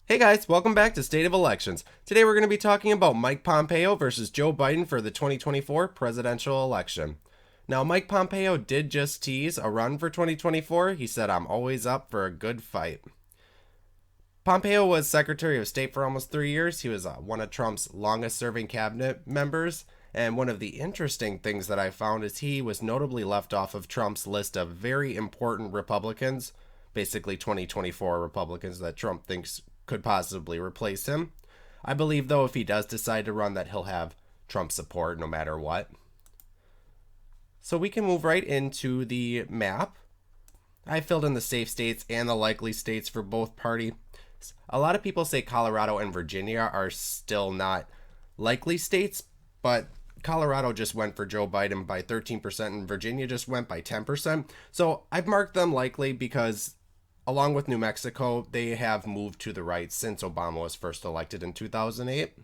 Hey guys, welcome back to State of Elections. Today we're going to be talking about Mike Pompeo versus Joe Biden for the 2024 presidential election. Now, Mike Pompeo did just tease a run for 2024. He said, "I'm always up for a good fight." Pompeo was Secretary of State for almost 3 years. He was one of Trump's longest serving cabinet members. And one of the interesting things that I found is he was notably left off of Trump's list of very important Republicans, basically 2024 Republicans that Trump thinks could possibly replace him. I believe, though, if he does decide to run, that he'll have Trump's support no matter what. So we can move right into the map. I filled in the safe states and the likely states for both parties. A lot of people say Colorado and Virginia are still not likely states, but Colorado just went for Joe Biden by 13% and Virginia just went by 10%. So I've marked them likely because, along with New Mexico, they have moved to the right since Obama was first elected in 2008.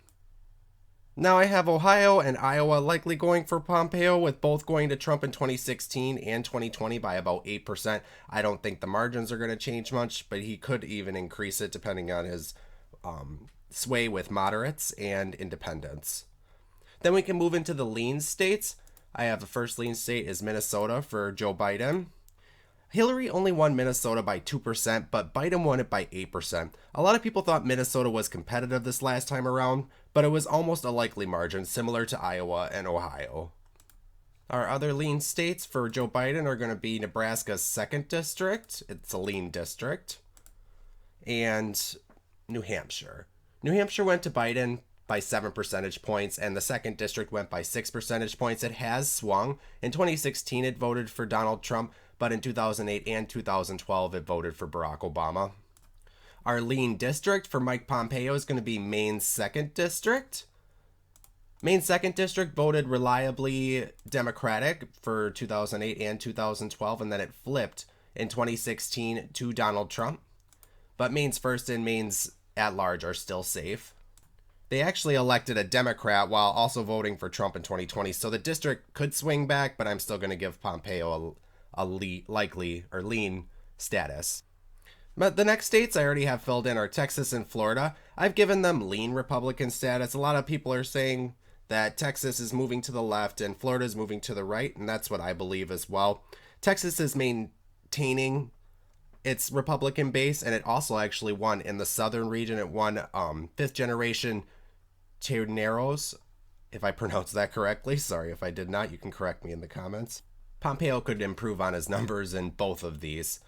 Now I have Ohio and Iowa likely going for Pompeo, with both going to Trump in 2016 and 2020 by about 8%. I don't think the margins are going to change much, but he could even increase it depending on his sway with moderates and independents. Then we can move into the lean states. I have the first lean state is Minnesota for Joe Biden. Hillary only won Minnesota by 2%, but Biden won it by 8%. A lot of people thought Minnesota was competitive this last time around, but it was almost a likely margin, similar to Iowa and Ohio. Our other lean states for Joe Biden are going to be Nebraska's 2nd district. It's a lean district. And New Hampshire. New Hampshire went to Biden by 7 percentage points, and the 2nd district went by 6 percentage points. It has swung. In 2016, it voted for Donald Trump, but in 2008 and 2012, it voted for Barack Obama. Our lean district for Mike Pompeo is going to be Maine's 2nd district. Maine's 2nd district voted reliably Democratic for 2008 and 2012, and then it flipped in 2016 to Donald Trump. But Maine's 1st and Maine's at large are still safe. They actually elected a Democrat while also voting for Trump in 2020, so the district could swing back, but I'm still going to give Pompeo a likely or lean status. But the next states I already have filled in are Texas and Florida. I've given them lean Republican status. A lot of people are saying that Texas is moving to the left and Florida is moving to the right, and that's what I believe as well. Texas is maintaining its Republican base, and it also actually won in the southern region. It won 5th generation Terneros, if I pronounced that correctly. Sorry if I did not. You can correct me in the comments. Pompeo could improve on his numbers in both of these.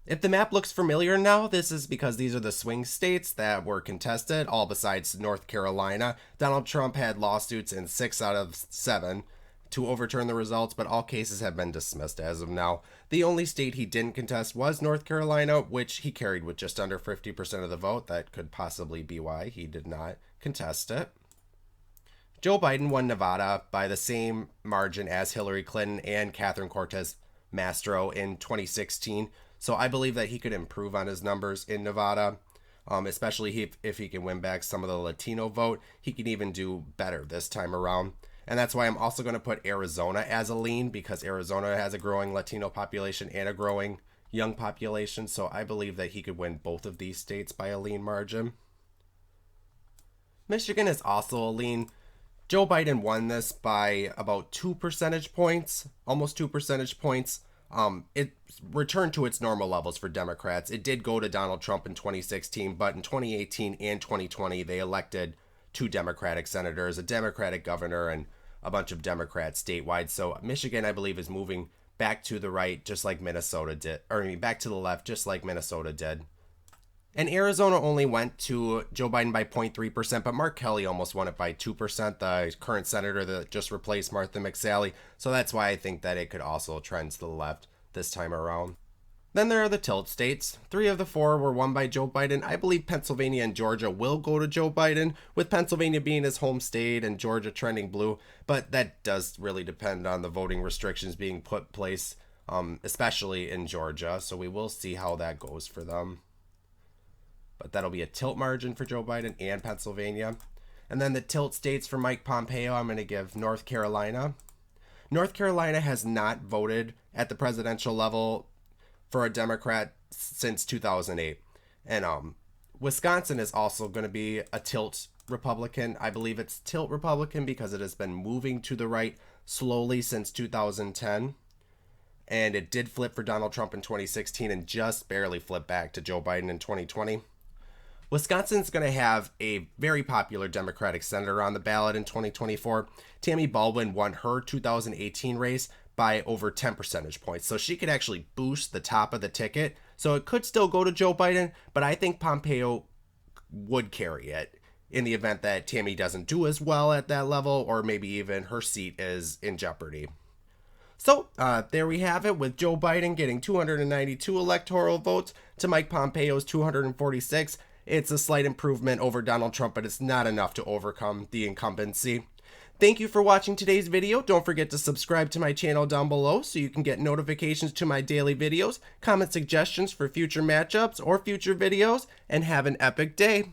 If the map looks familiar now, this is because these are the swing states that were contested, all besides North Carolina. Donald Trump had lawsuits in 6 out of 7 to overturn the results, but all cases have been dismissed as of now. The only state he didn't contest was North Carolina, which he carried with just under 50% of the vote. That could possibly be why he did not contest it. Joe Biden won Nevada by the same margin as Hillary Clinton and Catherine Cortez Masto in 2016. So I believe that he could improve on his numbers in Nevada, especially if he can win back some of the Latino vote. He can even do better this time around. And that's why I'm also going to put Arizona as a lean, because Arizona has a growing Latino population and a growing young population. So I believe that he could win both of these states by a lean margin. Michigan is also a lean. Joe Biden won this by about 2 percentage points, almost 2 percentage points. It returned to its normal levels for Democrats. It did go to Donald Trump in 2016, but in 2018 and 2020, they elected 2 Democratic senators, a Democratic governor, and a bunch of Democrats statewide. So Michigan, I believe, is moving back to the right, just like Minnesota did, back to the left, just like Minnesota did. And Arizona only went to Joe Biden by 0.3%, but Mark Kelly almost won it by 2%, the current senator that just replaced Martha McSally. So that's why I think that it could also trend to the left this time around. Then there are the tilt states. 3 of the 4 were won by Joe Biden. I believe Pennsylvania and Georgia will go to Joe Biden, with Pennsylvania being his home state and Georgia trending blue. But that does really depend on the voting restrictions being put in place, especially in Georgia. So we will see how that goes for them. But that'll be a tilt margin for Joe Biden and Pennsylvania. And then the tilt states for Mike Pompeo, I'm going to give North Carolina. North Carolina has not voted at the presidential level for a Democrat since 2008. And Wisconsin is also going to be a tilt Republican. I believe it's tilt Republican because it has been moving to the right slowly since 2010. And it did flip for Donald Trump in 2016 and just barely flipped back to Joe Biden in 2020. Wisconsin's going to have a very popular Democratic senator on the ballot in 2024. Tammy Baldwin won her 2018 race by over 10 percentage points. So she could actually boost the top of the ticket. So it could still go to Joe Biden, but I think Pompeo would carry it in the event that Tammy doesn't do as well at that level, or maybe even her seat is in jeopardy. So there we have it, with Joe Biden getting 292 electoral votes to Mike Pompeo's 246. It's a slight improvement over Donald Trump, but it's not enough to overcome the incumbency. Thank you for watching today's video. Don't forget to subscribe to my channel down below so you can get notifications to my daily videos, comment suggestions for future matchups or future videos, and have an epic day.